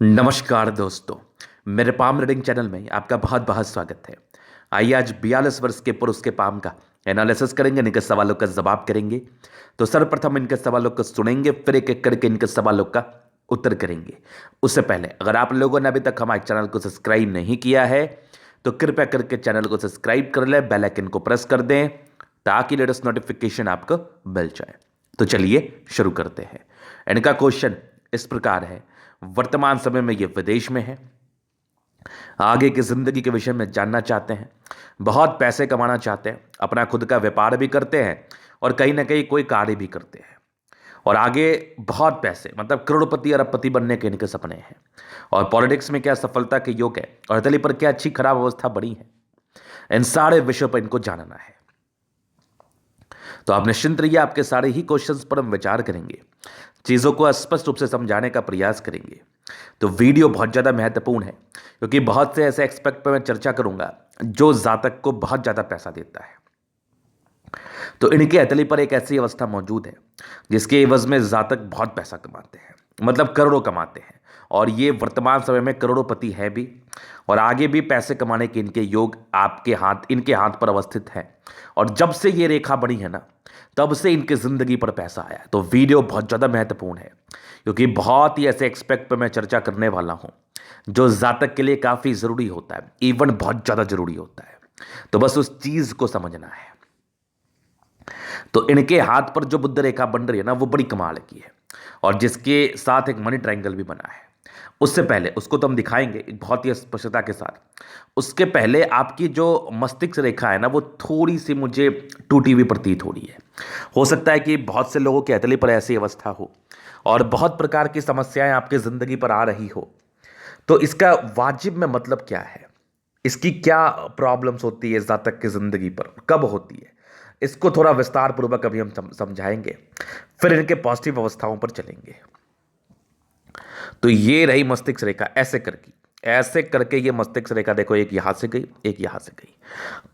नमस्कार दोस्तों। मेरे पाम रीडिंग चैनल में आपका बहुत बहुत स्वागत है। आइए आज 42 वर्ष के पुरुष के पाम का एनालिसिस करेंगे, इनके सवालों का जवाब करेंगे। तो सर्वप्रथम इनके सवालों को सुनेंगे, फिर एक एक करके इनके सवालों का उत्तर करेंगे। उससे पहले अगर आप लोगों ने अभी तक हमारे चैनल को सब्सक्राइब नहीं किया है तो कृपया करके चैनल को सब्सक्राइब कर लें, बेल आइकन को प्रेस कर दें ताकि लेटेस्ट नोटिफिकेशन आपको मिल जाए। तो चलिए शुरू करते हैं। इनका क्वेश्चन इस प्रकार है। वर्तमान समय में ये विदेश में है, आगे की जिंदगी के विषय में जानना चाहते हैं, बहुत पैसे कमाना चाहते हैं, अपना खुद का व्यापार भी करते हैं और कहीं ना कहीं कोई कार्य भी करते हैं और आगे बहुत पैसे मतलब करोड़पति अरबपति बनने के इनके सपने हैं। और पॉलिटिक्स में क्या सफलता के योग है और दिल्ली पर क्या अच्छी खराब अवस्था बड़ी है, इन सारे विषयों पर इनको जानना है। तो आप निश्चिंत रहिए, आपके सारे ही क्वेश्चंस पर हम विचार करेंगे, चीज़ों को स्पष्ट रूप से समझाने का प्रयास करेंगे। तो वीडियो बहुत ज़्यादा महत्वपूर्ण है क्योंकि बहुत से ऐसे एक्सपेक्ट पर मैं चर्चा करूंगा जो जातक को बहुत ज़्यादा पैसा देता है। तो इनके हथेली पर एक ऐसी अवस्था मौजूद है जिसके एवज में जातक बहुत पैसा कमाते हैं, मतलब करोड़ों कमाते हैं। और ये वर्तमान समय में करोड़ोपति है भी और आगे भी पैसे कमाने के इनके योग इनके हाथ पर अवस्थित है। और जब से ये रेखा बनी है ना, तब से इनकी जिंदगी पर पैसा आया। तो वीडियो बहुत ज़्यादा महत्वपूर्ण है क्योंकि बहुत ही ऐसे एक्सपेक्ट पर मैं चर्चा करने वाला हूं जो जातक के लिए काफ़ी ज़रूरी होता है, इवन बहुत ज़्यादा ज़रूरी होता है। तो बस उस चीज़ को समझना है। तो इनके हाथ पर जो बुद्ध रेखा बन रही है ना, वो बड़ी कमाल की है और जिसके साथ एक मनी ट्रायंगल भी बना है। उससे पहले उसको तो हम दिखाएंगे बहुत ही स्पष्टता के साथ। उसके पहले आपकी जो मस्तिष्क रेखा है ना, वो थोड़ी सी मुझे टूटी हुई प्रतीत हो रही है। हो सकता है कि बहुत से लोगों के हथेली पर ऐसी अवस्था हो और बहुत प्रकार की समस्याएं आपकी जिंदगी पर आ रही हो। तो इसका वाजिब में मतलब क्या है, इसकी क्या प्रॉब्लम्स होती है जातक की जिंदगी पर, कब होती है, इसको थोड़ा विस्तार पूर्वक अभी हम समझाएंगे। फिर इनके पॉजिटिव अवस्थाओं पर चलेंगे। तो ये रही मस्तिष्क रेखा, ऐसे करके ये मस्तिष्क रेखा देखो, एक यहां से गई, एक यहां से गई।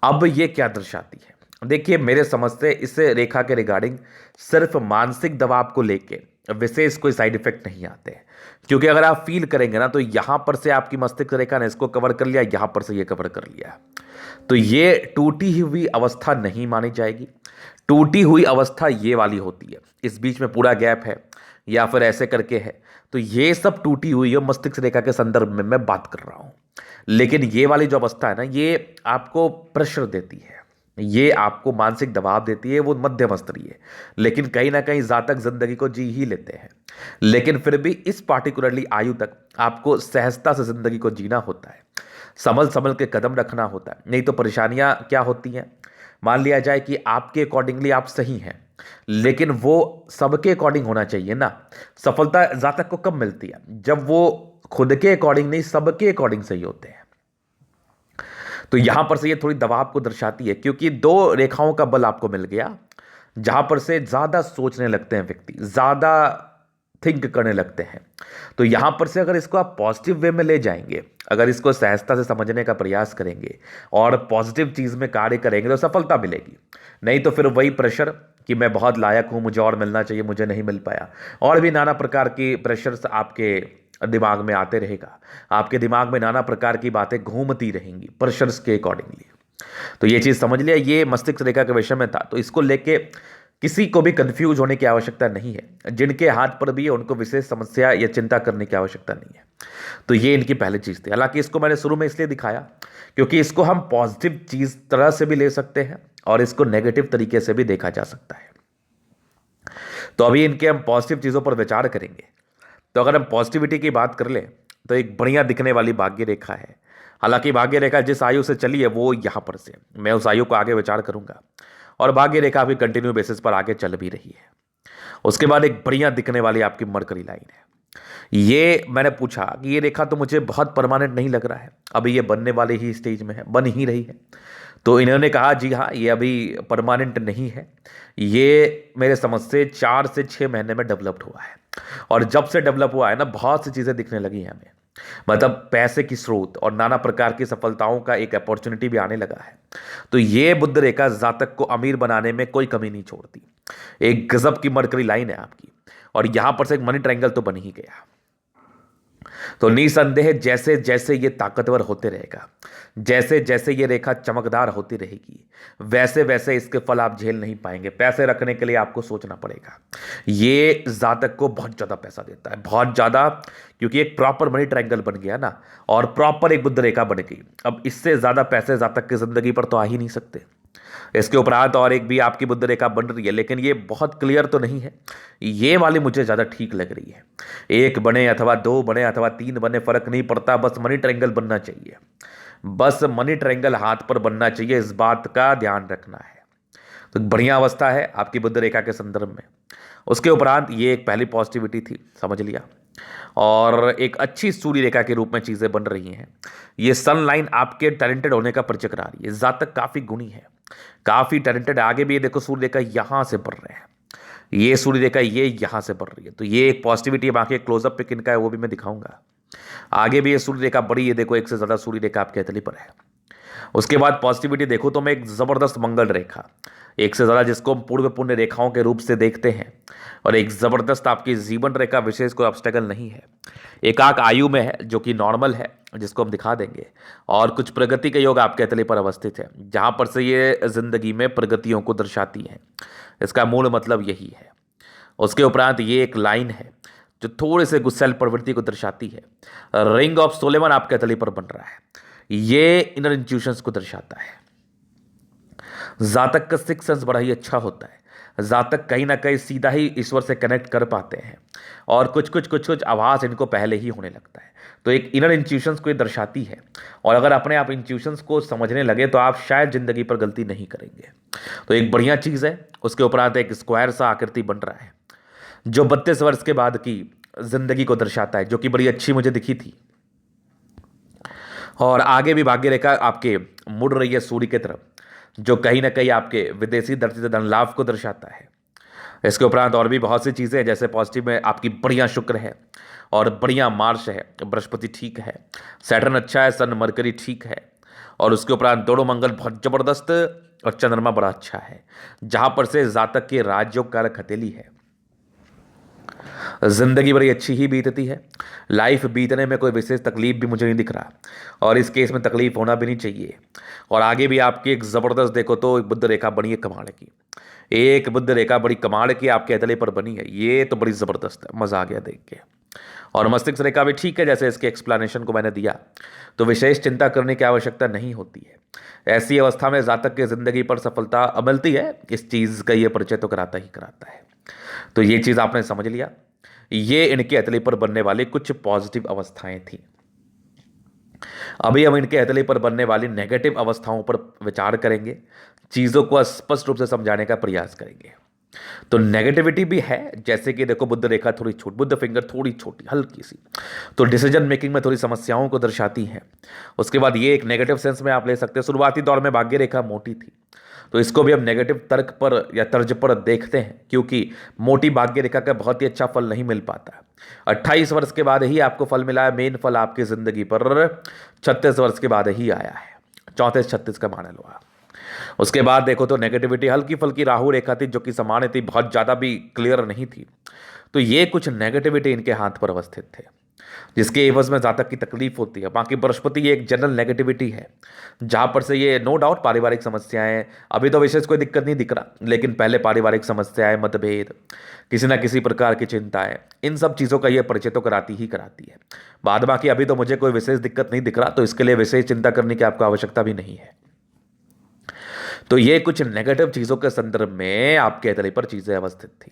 अब ये क्या दर्शाती है? देखिए, मेरे समझ से इस रेखा के रिगार्डिंग सिर्फ मानसिक दबाव को लेके विशेष कोई साइड इफेक्ट नहीं आते हैं। क्योंकि अगर आप फील करेंगे ना, तो यहां पर से आपकी मस्तिष्क रेखा ने इसको कवर कर लिया, यहां पर से ये कवर कर लिया। तो ये टूटी हुई अवस्था नहीं मानी जाएगी। टूटी हुई अवस्था ये वाली होती है, इस बीच में पूरा गैप है या फिर ऐसे करके है। तो ये सब टूटी हुई है मस्तिष्क रेखा के संदर्भ में मैं बात कर रहा हूं। लेकिन ये वाली जो अवस्था है ना, ये आपको प्रेशर देती है, ये आपको मानसिक दबाव देती है, वो मध्यम स्तरीय है। लेकिन कहीं ना कहीं जातक जिंदगी को जी ही लेते हैं। लेकिन फिर भी इस पार्टिकुलरली आयु तक आपको सहजता से जिंदगी को जीना होता है, संभल संभल के कदम रखना होता है। नहीं तो परेशानियां क्या होती हैं, मान लिया जाए कि आपके अकॉर्डिंगली आप सही हैं, लेकिन वो सबके अकॉर्डिंग होना चाहिए ना। सफलता जातक को कब मिलती है? जब वो खुद के अकॉर्डिंग नहीं, सबके अकॉर्डिंग सही होते हैं। तो यहां पर से ये थोड़ी दबाव को दर्शाती है क्योंकि दो रेखाओं का बल आपको मिल गया जहां पर से ज्यादा सोचने लगते हैं व्यक्ति, ज्यादा थिंक करने लगते हैं। तो यहां पर से अगर इसको आप पॉजिटिव वे में ले जाएंगे, अगर इसको सहजता से समझने का प्रयास करेंगे और पॉजिटिव चीज में कार्य करेंगे तो सफलता मिलेगी। नहीं तो फिर वही प्रेशर कि मैं बहुत लायक हूं, मुझे और मिलना चाहिए, मुझे नहीं मिल पाया, और भी नाना प्रकार की प्रेशर्स आपके दिमाग में आते रहेगा। आपके दिमाग में नाना प्रकार की बातें घूमती रहेंगी प्रेशर्स के अकॉर्डिंगली। तो ये चीज समझ लिया, ये मस्तिष्क रेखा के विषय में था। तो इसको लेके किसी को भी कंफ्यूज होने की आवश्यकता नहीं है। जिनके हाथ पर भी है उनको विशेष समस्या या चिंता करने की आवश्यकता नहीं है। तो ये इनकी पहली चीज थी। हालांकि इसको मैंने शुरू में इसलिए दिखाया क्योंकि इसको हम पॉजिटिव चीज तरह से भी ले सकते हैं और इसको नेगेटिव तरीके से भी देखा जा सकता है। तो अभी इनके हम पॉजिटिव चीजों पर विचार करेंगे। तो अगर हम पॉजिटिविटी की बात कर लें तो एक बढ़िया दिखने वाली भाग्य रेखा है। हालांकि भाग्य रेखा जिस आयु से चली है वो यहां पर से, मैं उस आयु को आगे विचार करूंगा। और भाग्य रेखा अभी कंटिन्यू बेसिस पर आगे चल भी रही है। उसके बाद एक बढ़िया दिखने वाली आपकी मरकरी लाइन है। ये मैंने पूछा कि ये रेखा तो मुझे बहुत परमानेंट नहीं लग रहा है, अभी ये बनने वाले ही स्टेज में है, बन ही रही है। तो इन्होंने कहा जी हाँ, ये अभी परमानेंट नहीं है, ये मेरे समझ से 4 से 6 महीने में डेवलप्ड हुआ है। और जब से डेवलप हुआ है ना, बहुत सी चीज़ें दिखने लगी हैं हमें, मतलब पैसे की स्रोत और नाना प्रकार की सफलताओं का एक अपॉर्चुनिटी भी आने लगा है। तो ये बुद्ध रेखा जातक को अमीर बनाने में कोई कमी नहीं छोड़ती। एक गजब की मरकरी लाइन है आपकी और यहां पर से एक मनी ट्रायंगल तो बन ही गया। तो निसंदेह जैसे जैसे ये ताकतवर होते रहेगा, जैसे जैसे ये रेखा चमकदार होती रहेगी, वैसे वैसे इसके फल आप झेल नहीं पाएंगे। पैसे रखने के लिए आपको सोचना पड़ेगा। ये जातक को बहुत ज्यादा पैसा देता है, बहुत ज्यादा, क्योंकि एक प्रॉपर मनी ट्रायंगल बन गया ना, और प्रॉपर एक बुद्ध रेखा बन गई। अब इससे ज्यादा पैसे जातक की जिंदगी पर तो आ ही नहीं सकते। इसके उपरांत और एक भी आपकी बुद्ध रेखा बन रही है, लेकिन ये बहुत क्लियर तो नहीं है। ये वाली मुझे ज़्यादा ठीक लग रही है। एक बने अथवा दो बने अथवा तीन बने, फर्क नहीं पड़ता, बस मनी ट्रायंगल बनना चाहिए। बस मनी ट्रायंगल हाथ पर बनना चाहिए, इस बात का ध्यान रखना है। तो बढ़िया अवस्था है आपकी बुद्ध रेखा के संदर्भ में। उसके उपरांत ये एक पहली पॉजिटिविटी थी, समझ लिया। और एक अच्छी सूर्य रेखा के रूप में चीजें बन रही हैं। ये सन लाइन आपके टैलेंटेड होने का परिचय करा रही है। जातक काफी गुणी है, काफी टैलेंटेड। आगे भी ये देखो सूर्य रेखा यहां से बढ़ रहे हैं, ये सूर्य रेखा ये यहां से बढ़ रही है, तो ये एक पॉजिटिविटी है। बाकी क्लोजअप पे किनका है वो भी मैं दिखाऊंगा। आगे भी ये सूर्य रेखा बड़ी, ये देखो एक से ज्यादा सूर्य रेखा आपके हथेली पर है। उसके बाद पॉजिटिविटी देखो तो मैं एक जबरदस्त मंगल रेखा, एक से ज्यादा, जिसको हम पूर्व पुण्य रेखाओं के रूप से देखते हैं, और एक जबरदस्त आपकी जीवन रेखा, विशेष कोई ऑब्स्टेकल नहीं है। एकाक आयु में है जो कि नॉर्मल है, जिसको हम दिखा देंगे। और कुछ प्रगति के योग आपके हथेली पर अवस्थित है, जहां पर से ये जिंदगी में प्रगतियों को दर्शाती है। इसका मूल मतलब यही है। उसके उपरांत ये एक लाइन है जो थोड़े से गुस्सैल प्रवृत्ति को दर्शाती है। रिंग ऑफ सोलेमन आपके हथेली पर बन रहा है, ये इनर इंट्यूशंस को दर्शाता है। जातक का सिक्स सेंस बड़ा ही अच्छा होता है। जातक कहीं ना कहीं सीधा ही ईश्वर से कनेक्ट कर पाते हैं, और कुछ आवाज इनको पहले ही होने लगता है। तो एक इनर इंट्यूशंस को ये दर्शाती है। और अगर अपने आप इंट्यूशंस को समझने लगे तो आप शायद जिंदगी पर गलती नहीं करेंगे। तो एक बढ़िया चीज है। उसके उपरांत एक स्क्वायर सा आकृति बन रहा है, जो 32 वर्ष के बाद की जिंदगी को दर्शाता है, जो कि बड़ी अच्छी मुझे दिखी थी। और आगे भी भाग्य रेखा आपके मुड़ रही है सूर्य की तरफ, जो कहीं ना कहीं आपके विदेशी दर्शित धन लाभ को दर्शाता है। इसके उपरांत और भी बहुत सी चीज़ें हैं, जैसे पॉजिटिव में आपकी बढ़िया शुक्र है और बढ़िया मार्स है, बृहस्पति ठीक है, सैटर्न अच्छा है, सन मरकरी ठीक है, और उसके उपरांत दोनों मंगल बहुत जबरदस्त, और चंद्रमा बड़ा अच्छा है, जहां पर से जातक के राजयोग कारक हथेली है। जिंदगी बड़ी अच्छी ही बीतती है। लाइफ बीतने में कोई विशेष तकलीफ भी मुझे नहीं दिख रहा, और इस केस में तकलीफ होना भी नहीं चाहिए। और आगे भी आपकी एक जबरदस्त देखो तो एक बुद्ध रेखा बनी है कमाल की, एक बुद्ध रेखा बड़ी कमाल की आपके हथेली पर बनी है। ये तो बड़ी जबरदस्त है, मजा आ गया देख के। और मस्तिष्क रेखा भी ठीक है, जैसे इसके एक्सप्लेनेशन को मैंने दिया, तो विशेष चिंता करने की आवश्यकता नहीं होती है। ऐसी अवस्था में जातक की जिंदगी पर सफलता मिलती है, इस चीज का ये परिचय तो कराता ही कराता है। तो ये चीज आपने समझ लिया। ये इनके हथेली पर बनने वाली कुछ पॉजिटिव अवस्थाएं थी। अभी हम इनके हथेली पर बनने वाली नेगेटिव अवस्थाओं पर विचार करेंगे, चीजों को स्पष्ट रूप से समझाने का प्रयास करेंगे। तो नेगेटिविटी भी है, जैसे कि देखो बुद्ध रेखा थोड़ी छोटी, बुद्ध फिंगर थोड़ी छोटी हल्की सी, तो डिसीजन मेकिंग में थोड़ी समस्याओं को दर्शाती है। उसके बाद ये एक नेगेटिव सेंस में आप ले सकते हैं। शुरुआती दौर में भाग्य रेखा मोटी थी, तो इसको भी हम नेगेटिव तर्क पर या तर्ज पर देखते हैं, क्योंकि मोटी भाग्य रेखा का बहुत ही अच्छा फल नहीं मिल पाता। 28 वर्ष के बाद ही आपको फल मिला है। मेन फल आपकी जिंदगी पर 36 वर्ष के बाद ही आया है, 34-36 का मान लो आप। उसके बाद देखो तो नेगेटिविटी हल्की फल्की राहु रेखा थी, जो कि सामान्य थी, बहुत ज्यादा भी क्लियर नहीं थी। तो ये कुछ नेगेटिविटी इनके हाथ पर अवस्थित थे, जिसके एवज में जातक की तकलीफ होती है। बाकी बृहस्पति ये एक जनरल नेगेटिविटी है, जहां पर से ये नो डाउट पारिवारिक समस्याएं, अभी तो विशेष कोई दिक्कत नहीं दिख रहा, लेकिन पहले पारिवारिक समस्याएं, मतभेद, किसी ना किसी प्रकार की चिंताएं, इन सब चीज़ों का ये परिचय तो कराती ही कराती है। बाद बाकी अभी तो मुझे कोई विशेष दिक्कत नहीं दिख रहा, तो इसके लिए विशेष चिंता करने की आपको आवश्यकता भी नहीं है। तो ये कुछ नेगेटिव चीजों के संदर्भ में आपके हथेली पर चीजें अवस्थित थी।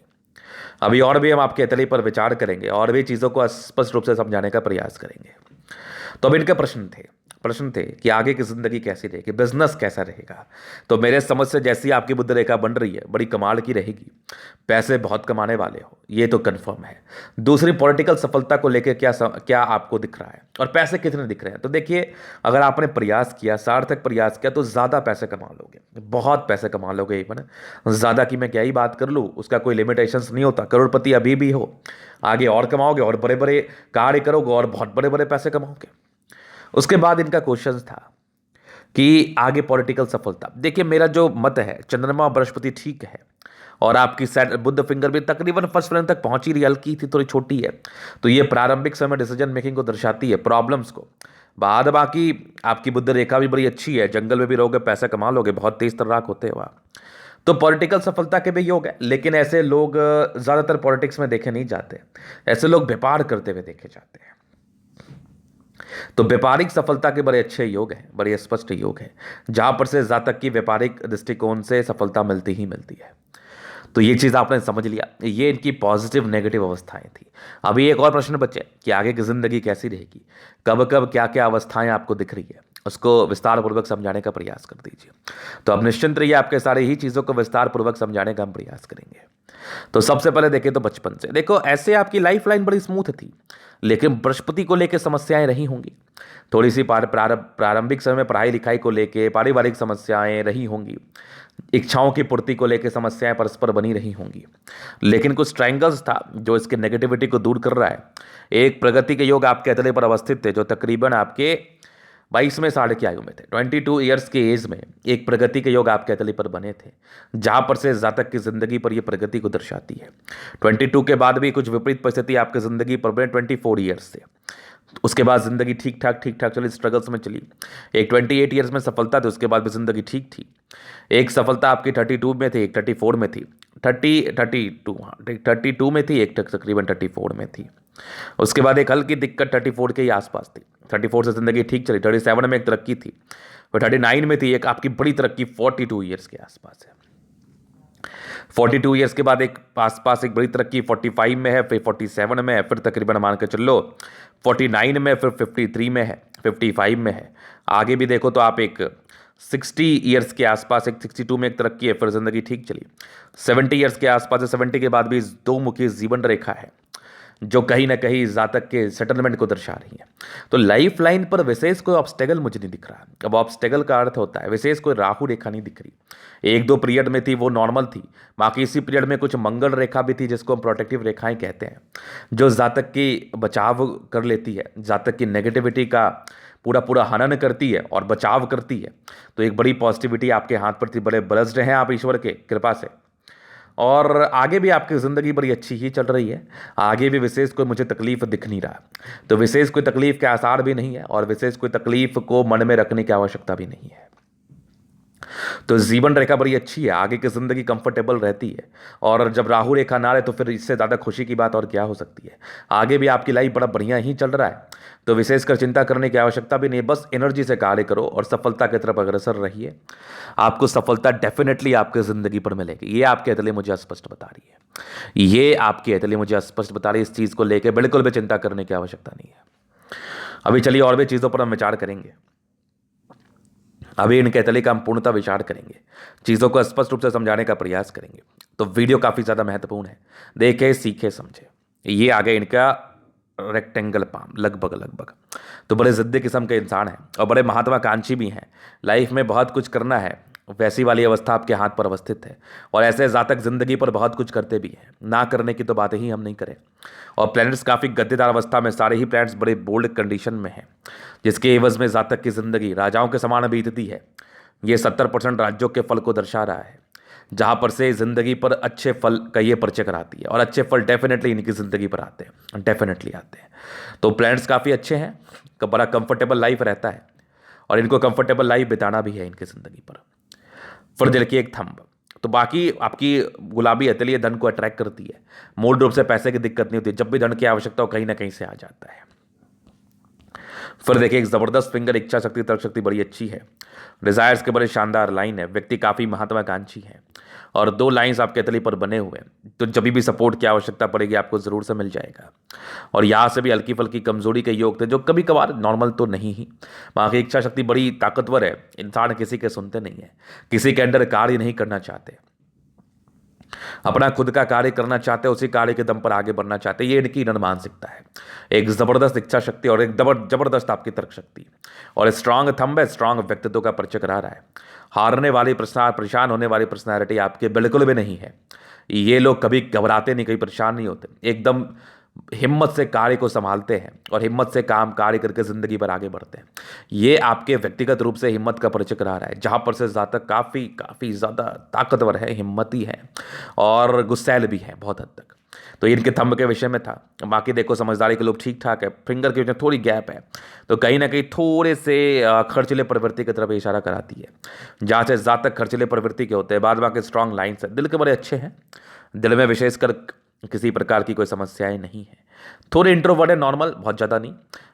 अभी और भी हम आपके हथेली पर विचार करेंगे और भी चीजों को स्पष्ट रूप से समझाने का प्रयास करेंगे। तो अब इनके प्रश्न थे कि आगे की जिंदगी कैसी रहेगी, बिजनेस कैसा रहेगा। तो मेरे समझ से जैसी आपकी बुद्ध रेखा बन रही है, बड़ी कमाल की रहेगी, पैसे बहुत कमाने वाले हो, ये तो कंफर्म है। दूसरी, पॉलिटिकल सफलता को लेकर क्या आपको दिख रहा है और पैसे कितने दिख रहे हैं। तो देखिए, अगर आपने प्रयास किया, सार्थक प्रयास किया, तो ज़्यादा पैसे कमा लोगे, बहुत पैसे कमा लोगे। इवन ज़्यादा की मैं क्या ही बात कर लूँ, उसका कोई लिमिटेशंस नहीं होता। करोड़पति अभी भी हो, आगे और कमाओगे और बड़े बड़े कार्य करोगे और बहुत बड़े बड़े पैसे कमाओगे। उसके बाद इनका क्वेश्चन था कि आगे पॉलिटिकल सफलता। देखिए, मेरा जो मत है, चंद्रमा और बृहस्पति ठीक है और आपकी बुध फिंगर भी तकरीबन फर्स्ट फ्रेंड तक पहुंच ही रही है, हल्की थी, थोड़ी छोटी है। तो ये प्रारंभिक समय डिसीजन मेकिंग को दर्शाती है, प्रॉब्लम्स को। बाद बाकी आपकी बुद्ध रेखा भी बड़ी अच्छी है, जंगल में भी रहोगे, पैसा कमा लोगे, बहुत तेज तर्राक होते हो आप। तो पॉलिटिकल सफलता के भी योग है, लेकिन ऐसे लोग ज्यादातर पॉलिटिक्स में देखे नहीं जाते। ऐसे लोग व्यापार करते हुए देखे जाते हैं। तो व्यापारिक सफलता के बड़े अच्छे योग हैं, बड़े स्पष्ट योग हैं, जहां पर से जातक की व्यापारिक दृष्टिकोण से सफलता मिलती ही मिलती है। तो ये चीज़ आपने समझ लिया, ये इनकी पॉजिटिव नेगेटिव अवस्थाएं थी। अभी एक और प्रश्न बचे कि आगे की जिंदगी कैसी रहेगी, कब कब क्या क्या अवस्थाएं आपको दिख रही है, उसको विस्तार पूर्वक समझाने का प्रयास कर दीजिए। तो अब निश्चिंत रहिए, आपके सारे ही चीज़ों को विस्तार पूर्वक समझाने का हम प्रयास करेंगे। तो सबसे पहले देखें तो बचपन से देखो, ऐसे आपकी लाइफ लाइन बड़ी स्मूथ थी, लेकिन बृहस्पति को लेकर समस्याएं रही होंगी। थोड़ी सी प्रारंभिक समय में पढ़ाई लिखाई को लेकर पारिवारिक समस्याएं रही होंगी, इच्छाओं की पूर्ति को लेकर समस्याएं परस्पर बनी रही होंगी। लेकिन कुछ ट्रायंगल्स था जो इसके नेगेटिविटी को दूर कर रहा है। एक प्रगति के योग आपके अतले पर अवस्थित थे, जो तकरीबन आपके 22वें साल की आयु में थे, 22 ईयर्स के एज में एक प्रगति के योग आपके अतले पर बने थे, जहां पर से जातक की जिंदगी पर यह प्रगति को दर्शाती है। 22 के बाद भी कुछ विपरीत परिस्थिति आपकी जिंदगी पर बने 24 ईयर्स से। उसके बाद जिंदगी ठीक ठाक चली, स्ट्रगल्स में चली। एक 28 ईयर्स में सफलता थी, उसके बाद भी जिंदगी ठीक थी। एक सफलता आपकी 32 में थी, एक 34 में थी, 32 में थी, एक तकरीबन 34 में थी। उसके बाद एक हल्की दिक्कत 34 के ही आसपास थी। 34 से जिंदगी ठीक चली, 37 में एक तरक्की थी, और 39 में थी एक आपकी बड़ी तरक्की 42 ईयर्स के आसपास है। 42 ईयर्स के बाद एक आसपास एक बड़ी तरक्की 45 में है, फिर 47 में है, फिर तकरीबन मान के चलो 49 में, फिर 53 में है, 55 में है। आगे भी देखो तो आप एक 60 ईयर्स के आसपास एक 62 में एक तरक्की है, फिर जिंदगी ठीक चली। 70 ईयर्स के आसपास है, 70 के बाद भी दो मुखी जीवन रेखा है, जो कहीं ना कहीं जातक के सेटलमेंट को दर्शा रही है। तो लाइफ लाइन पर विशेष कोई ऑब्स्टेकल मुझे नहीं दिख रहा। अब ऑब्स्टेकल का अर्थ होता है विशेष कोई राहु रेखा नहीं दिख रही। एक दो पीरियड में थी, वो नॉर्मल थी। बाकी इसी पीरियड में कुछ मंगल रेखा भी थी, जिसको हम प्रोटेक्टिव रेखाएं कहते हैं, जो जातक की बचाव कर लेती है, जातक की नेगेटिविटी का पूरा पूरा हनन करती है और बचाव करती है। तो एक बड़ी पॉजिटिविटी आपके हाथ पर थी, बड़े ब्लेस्ड हैं आप ईश्वर के कृपा से। और आगे भी आपकी ज़िंदगी बड़ी अच्छी ही चल रही है। आगे भी विशेष कोई मुझे तकलीफ दिख नहीं रहा। तो विशेष कोई तकलीफ के आसार भी नहीं है, और विशेष कोई तकलीफ को मन में रखने की आवश्यकता भी नहीं है। तो जीवन रेखा बड़ी अच्छी है, आगे की जिंदगी कंफर्टेबल रहती है। और जब राहु रेखा ना रहे तो फिर इससे ज़्यादा खुशी की बात और क्या हो सकती है। आगे भी आपकी लाइफ बड़ा बढ़िया ही चल रहा है, तो विशेषकर चिंता करने की आवश्यकता भी नहीं। बस एनर्जी से कार्य करो और सफलता की तरफ अग्रसर रहिए। आपको सफलता डेफिनेटली आपकी ज़िंदगी पर मिलेगी। ये आपके अतले मुझे स्पष्ट बता रही है, ये आपके अतले मुझे स्पष्ट बता रही है। इस चीज़ को लेकर बिल्कुल भी चिंता करने की आवश्यकता नहीं है। अभी चलिए और भी चीज़ों पर हम विचार करेंगे। अभी इनके अतले का हम पूर्णतः विचार करेंगे, चीज़ों को स्पष्ट रूप से समझाने का प्रयास करेंगे। तो वीडियो काफ़ी ज़्यादा महत्वपूर्ण है, देखे सीखे समझे। ये आ गया इनका रेक्टेंगल पाम, लगभग। तो बड़े ज़िद्दी किस्म के इंसान हैं और बड़े महत्वाकांक्षी भी हैं। लाइफ में बहुत कुछ करना है, वैसी वाली अवस्था आपके हाथ पर अवस्थित है। और ऐसे जातक जिंदगी पर बहुत कुछ करते भी हैं, ना करने की तो बातें ही हम नहीं करें। और प्लैनेट्स काफ़ी गद्देदार अवस्था में, सारे ही प्लैनेट्स बड़े बोल्ड कंडीशन में हैं, जिसके एवज में जातक की जिंदगी राजाओं के समान बीतती है। ये 70% राज्यों के फल को दर्शा रहा है, जहाँ पर से ज़िंदगी पर अच्छे फल का ये परिचय कराती है। और अच्छे फल डेफिनेटली इनकी ज़िंदगी पर आते हैं, डेफिनेटली आते हैं। तो प्लैनेट्स काफ़ी अच्छे हैं, बड़ा कंफर्टेबल लाइफ रहता है, और इनको कंफर्टेबल लाइफ बिताना भी है इनकी ज़िंदगी पर। फिर दिल की एक थंब। तो बाकी आपकी गुलाबी अतलिय धन को अट्रैक्ट करती है। मूल रूप से पैसे की दिक्कत नहीं होती, जब भी धन की आवश्यकता हो कहीं ना कहीं से आ जाता है। फिर देखिए एक जबरदस्त फिंगर, इच्छा शक्ति तर्क शक्ति बड़ी अच्छी है। डिजायर्स के बड़े शानदार लाइन है, व्यक्ति काफ़ी महत्वाकांक्षी है। और 2 लाइंस आपके अतली पर बने हुए हैं, तो जब भी सपोर्ट की आवश्यकता पड़ेगी आपको ज़रूर से मिल जाएगा। और यहाँ से भी हल्की फल्की कमजोरी के योग थे, जो कभी कभार नॉर्मल तो नहीं ही। वहाँ की इच्छा शक्ति बड़ी ताकतवर है, इंसान किसी के सुनते नहीं है, किसी के अंडर कार्य नहीं करना चाहते, अपना खुद का कार्य करना चाहते हैं, उसी कार्य के दम पर आगे बढ़ना चाहते हैं। ये इनकी इनर मानसिकता है। एक जबरदस्त इच्छा शक्ति और एक जबरदस्त आपकी तर्क शक्ति और स्ट्रांग थंब है, स्ट्रांग व्यक्तित्व का परिचय करा रहा है। हारने वाली परेशान होने वाली पर्सनैलिटी आपके बिल्कुल भी नहीं है। ये लोग कभी घबराते नहीं, कभी परेशान नहीं होते, एकदम हिम्मत से कार्य को संभालते हैं और हिम्मत से काम कार्य करके जिंदगी पर आगे बढ़ते हैं। ये आपके व्यक्तिगत रूप से हिम्मत का परिचय करा रहा है, जहां पर से जातक काफ़ी काफ़ी ज़्यादा ताकतवर है, हिम्मती है और गुस्सैल भी है बहुत हद तक। तो ये इनके थंब के विषय में था। बाकी देखो समझदारी के लोग ठीक ठाक है, फिंगर के विषय में थोड़ी गैप है, तो कहीं ना कहीं थोड़े से खर्चीले प्रवृत्ति की तरफ इशारा कराती है। जहाँ से जातक खर्चीले प्रवृत्ति के होते हैं, बाद बाकी स्ट्रांग लाइन्स है, दिल के बड़े अच्छे हैं, दिल में विशेषकर किसी प्रकार की कोई समस्याएं नहीं है, थोड़े इंट्रोवर्ट है, नॉर्मल, बहुत ज़्यादा नहीं।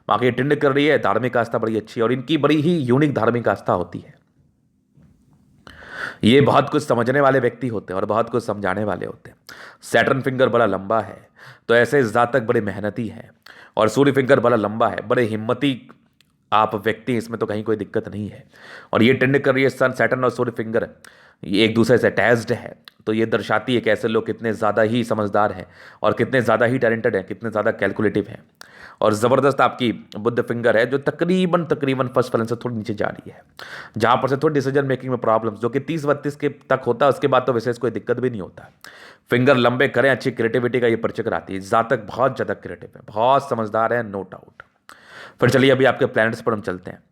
बाकी टिंड कर रही है, धार्मिक आस्था बड़ी अच्छी है और इनकी बड़ी ही यूनिक धार्मिक आस्था होती है। ये बहुत कुछ समझने वाले व्यक्ति होते हैं और बहुत कुछ समझाने वाले होते हैं। सैटर्न फिंगर बड़ा लंबा है, तो ऐसे जातक बड़े मेहनती हैं, और सूर्य फिंगर बड़ा लंबा है, बड़े हिम्मती आप व्यक्ति, इसमें तो कहीं कोई दिक्कत नहीं है। और ये टिंड कर रही है, सन सैटर्न और सूर्य फिंगर ये एक दूसरे से अटैच्ड है, तो ये दर्शाती है कि ऐसे लोग कितने ज़्यादा ही समझदार हैं और कितने ज़्यादा ही टैलेंटेड हैं, कितने ज़्यादा कैलकुलेटिव हैं। और ज़बरदस्त आपकी बुध फिंगर है, जो तकरीबन तकरीबन फर्स्ट फलन से थोड़ी नीचे जा रही है, जहाँ पर से थोड़ी डिसीजन मेकिंग में प्रॉब्लम्स, जो कि 30-32 के तक होता है, उसके बाद तो विशेष कोई दिक्कत भी नहीं होता। फिंगर लंबे करें, अच्छी क्रिएटिविटी का ये परिचय कराती है। जातक बहुत ज़्यादा क्रिएटिव है, बहुत समझदार है, नो डाउट। फिर चलिए अभी आपके प्लैनेट्स पर हम चलते हैं।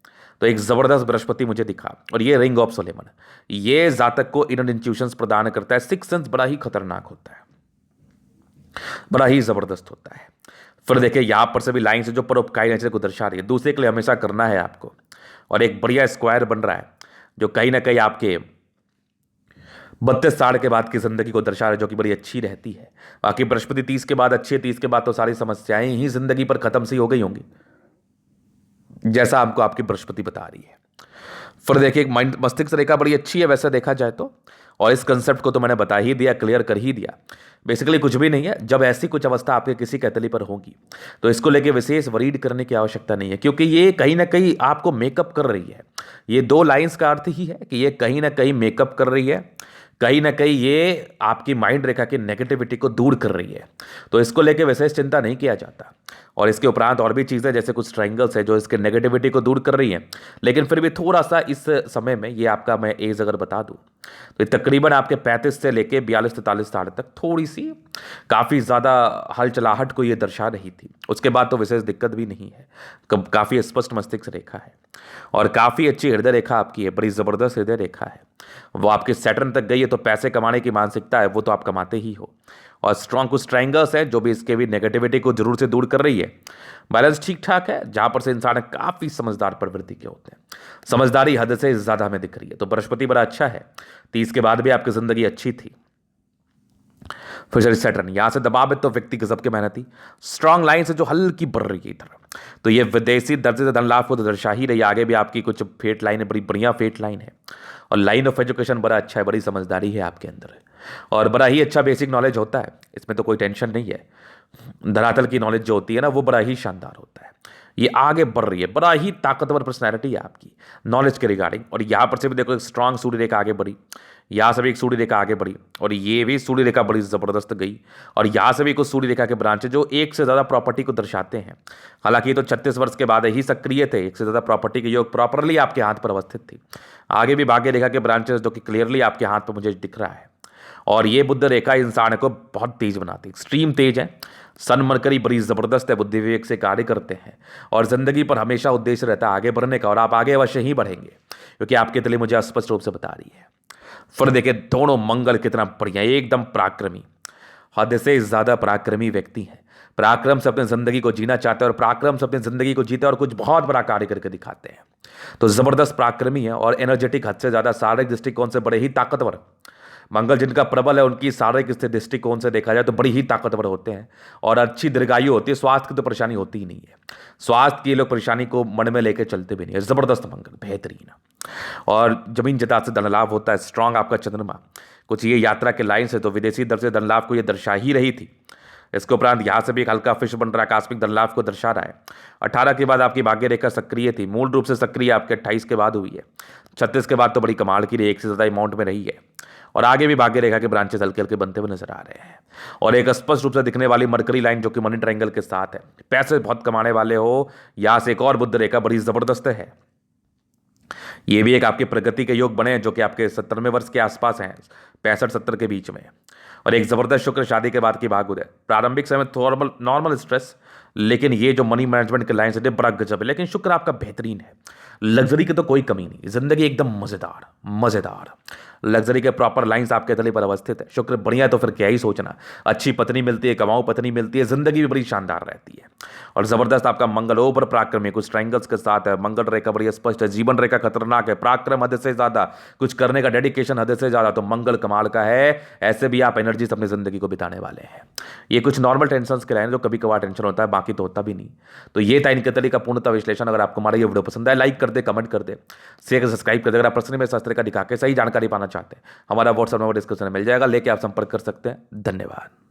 तो एक ज़बरदस्त बृहस्पति मुझे दिखा, और ये रिंग ऑफ सोलेमन, ये जातक को इनर इंट्यूशंस प्रदान करता है। सिक्स सेंस बड़ा ही खतरनाक होता है, बड़ा ही ज़बरदस्त होता है। फिर देखिए यहाँ पर से भी लाइन से जो परोपकारी नेचर को दर्शा रही है, दूसरे के लिए हमेशा करना है आपको, और एक बढ़िया स्क्वायर बन रहा है जो कहीं ना कहीं आपके 32 साल के बाद की जिंदगी को दर्शा रहा है, जो कि बड़ी अच्छी रहती है। बाकी बृहस्पति 30 के बाद अच्छी है, 30 के बाद तो सारी समस्याएं ही जिंदगी पर खत्म सी हो गई होंगी, जैसा आपको आपकी बृहस्पति बता रही है। फिर देखिए एक माइंड मस्तिष्क रेखा बड़ी अच्छी है वैसे देखा जाए तो, और इस कंसेप्ट को तो मैंने बता ही दिया, क्लियर कर ही दिया। बेसिकली कुछ भी नहीं है, जब ऐसी कुछ अवस्था आपके किसी कैतली पर होगी तो इसको लेके विशेष वरीड करने की आवश्यकता नहीं है, क्योंकि ये कहीं ना कहीं आपको मेकअप कर रही है। ये दो लाइंस का अर्थ ही है कि ये कहीं ना कहीं मेकअप कर रही है, कहीं ना कहीं ये आपकी माइंड रेखा की नेगेटिविटी को दूर कर रही है, तो इसको लेके विशेष चिंता नहीं किया जाता। और इसके उपरांत और भी चीज़ें जैसे कुछ ट्रायंगल्स है जो इसके नेगेटिविटी को दूर कर रही हैं, लेकिन फिर भी थोड़ा सा इस समय में ये आपका मैं एज अगर बता दूं तो ये तकरीबन आपके 35 से लेके 42-43 साल तक थोड़ी सी काफ़ी ज़्यादा हलचलाहट को ये दर्शा रही थी। उसके बाद तो विशेष दिक्कत भी नहीं है, काफ़ी स्पष्ट मस्तिष्क रेखा है और काफ़ी अच्छी हृदय रेखा आपकी है, बड़ी ज़बरदस्त हृदय रेखा है। वो आपके सैटर्न तक गई है, तो पैसे कमाने की मानसिकता है वो तो आप कमाते ही हो। और स्ट्रॉन्ग कुछ ट्रायंगल्स है जो भी इसके भी नेगेटिविटी को जरूर से दूर कर रही है। बैलेंस ठीक ठाक है, जहां पर से इंसान काफ़ी समझदार प्रवृत्ति के होते हैं, समझदारी हद से ज़्यादा हमें दिख रही है। तो बृहस्पति बड़ा अच्छा है, 30 के बाद भी आपकी ज़िंदगी अच्छी थी। फिर चलिए सैटर्न, यहाँ से दबाव है तो व्यक्ति गजब के मेहनती, स्ट्रांग लाइन से जो हल्की बढ़ रही है इधर, तो ये विदेशी दर्जे से धन लाभ को तो दर्शा ही रही है। आगे भी आपकी कुछ फेट लाइन है, बड़ी बढ़िया फेट लाइन है, और लाइन ऑफ एजुकेशन बड़ा अच्छा है, बड़ी समझदारी है आपके अंदर, और बड़ा ही अच्छा बेसिक नॉलेज होता है, इसमें तो कोई टेंशन नहीं है। धरातल की नॉलेज जो होती है ना, वो बड़ा ही शानदार होता है। ये आगे बढ़ रही है, बड़ा ही ताकतवर पर्सनैलिटी है आपकी नॉलेज के रिगार्डिंग। और यहाँ पर से भी देखो एक स्ट्रांग सूर्य रेखा आगे बढ़ी, यहाँ से भी एक सूर्य रेखा आगे बढ़ी, और ये भी सूर्य रेखा बड़ी ज़बरदस्त गई, और यहाँ से भी कुछ सूर्य रेखा के ब्रांच जो एक से ज़्यादा प्रॉपर्टी को दर्शाते हैं। हालांकि ये तो 36 वर्ष के बाद ही सक्रिय थे, एक से ज़्यादा प्रॉपर्टी के योग प्रॉपरली आपके हाथ पर अवस्थित थी। आगे भी भाग्य रेखा के ब्रांचेस जो कि क्लियरली आपके हाथ पर मुझे दिख रहा है, और ये बुध रेखा इंसान को बहुत तेज बनाती है, एक्सट्रीम तेज है। सन मरकरी बड़ी ज़बरदस्त है, बुद्धि विवेक से कार्य करते हैं, और ज़िंदगी पर हमेशा उद्देश्य रहता है आगे बढ़ने का, और आप आगे अवश्य ही बढ़ेंगे, क्योंकि आपके तले मुझे स्पष्ट रूप से बता रही है। फिर देखिए दोनों मंगल कितना बढ़िया, एकदम पराक्रमी, हद से ज़्यादा पराक्रमी व्यक्ति हैं। पराक्रम से अपनी ज़िंदगी को जीना चाहते हैं, और पराक्रम से अपनी ज़िंदगी को जीते और कुछ बहुत बड़ा कार्य करके दिखाते हैं। तो ज़बरदस्त पराक्रमी है, और एनर्जेटिक हद से ज़्यादा, शारीरिक दृष्टिकोण से बड़े ही ताकतवर। मंगल जिनका प्रबल है, उनकी शारीरिक दृष्टिकोण से देखा जाए तो बड़ी ही ताकतवर होते हैं, और अच्छी दीर्घायु होती है। स्वास्थ्य की तो परेशानी होती ही नहीं है, स्वास्थ्य की लोग परेशानी को मन में लेकर चलते भी नहीं है। ज़बरदस्त मंगल, बेहतरीन, और जमीन जदाद से धन लाभ होता है। स्ट्रांग आपका चंद्रमा, कुछ ये यात्रा के लाइन से तो विदेशी दर से धन लाभ को ये दर्शा ही रही थी। इसके उपरांत यहाँ से भी एक हल्का फिश बन रहा है, आकस्मिक धन लाभ को दर्शा रहा है। 18 के बाद आपकी भाग्य रेखा सक्रिय थी, मूल रूप से सक्रिय आपके 28 के बाद हुई है। 36 के बाद तो बड़ी कमाल की रही, एक से ज़्यादा अमाउंट में रही है, और आगे भी भाग्य रेखा के ब्रांचेस हल्के हल्के बनते हुए नजर आ रहे हैं। और एक स्पष्ट रूप से दिखने वाली मरकरी लाइन जो कि मनी ट्रायंगल के साथ है, पैसे बहुत कमाने वाले हो। यहाँ से एक और बुध रेखा बड़ी ज़बरदस्त है, ये भी एक आपके प्रगति के योग बने हैं जो कि आपके 70वें वर्ष के आसपास हैं, 65-70 के बीच में। और एक जबरदस्त शुक्र शादी के बाद की भाग उदय, प्रारंभिक समय नॉर्मल नॉर्मल स्ट्रेस, लेकिन ये जो मनी मैनेजमेंट के लाइन से बड़ा गजब है। लेकिन शुक्र आपका बेहतरीन है, लग्जरी की तो कोई कमी नहीं, जिंदगी एकदम मजेदार मजेदार। लग्जरी के प्रॉपर लाइंस आपके तले पर अवस्थित है। शुक्र बढ़िया है तो फिर क्या ही सोचना, अच्छी पत्नी मिलती है, कमाऊ पत्नी मिलती है, जिंदगी भी बड़ी शानदार रहती है। और जबरदस्त आपका मंगल ओवर पराक्रम है, कुछ ट्रायंगल्स के साथ है, मंगल रेखा बड़ी स्पष्ट है, जीवन रेखा खतरनाक है, पराक्रम हद से ज्यादा, कुछ करने का डेडिकेशन हद से ज्यादा, तो मंगल कमाल का है। ऐसे भी आप एनर्जी से अपनी जिंदगी को बिताने वाले हैं। ये कुछ नॉर्मल टेंशन के लाइन जो कभी कभार टेंशन होता है, बाकी तो होता भी नहीं। तो ये था इनके तरीके का पूर्णतः विश्लेषण। अगर आपको हमारा ये वीडियो पसंद आए, लाइक कर दे, कमेंट कर दे, शेयर सब्सक्राइब कर दे। अगर आप पर्सनली मेरे शास्त्र का दिखा के सही जानकारी पाना चाहते हैं, हमारा व्हाट्सएप नंबर डिस्क्रिप्शन में मिल जाएगा, लेके आप संपर्क कर सकते हैं। धन्यवाद।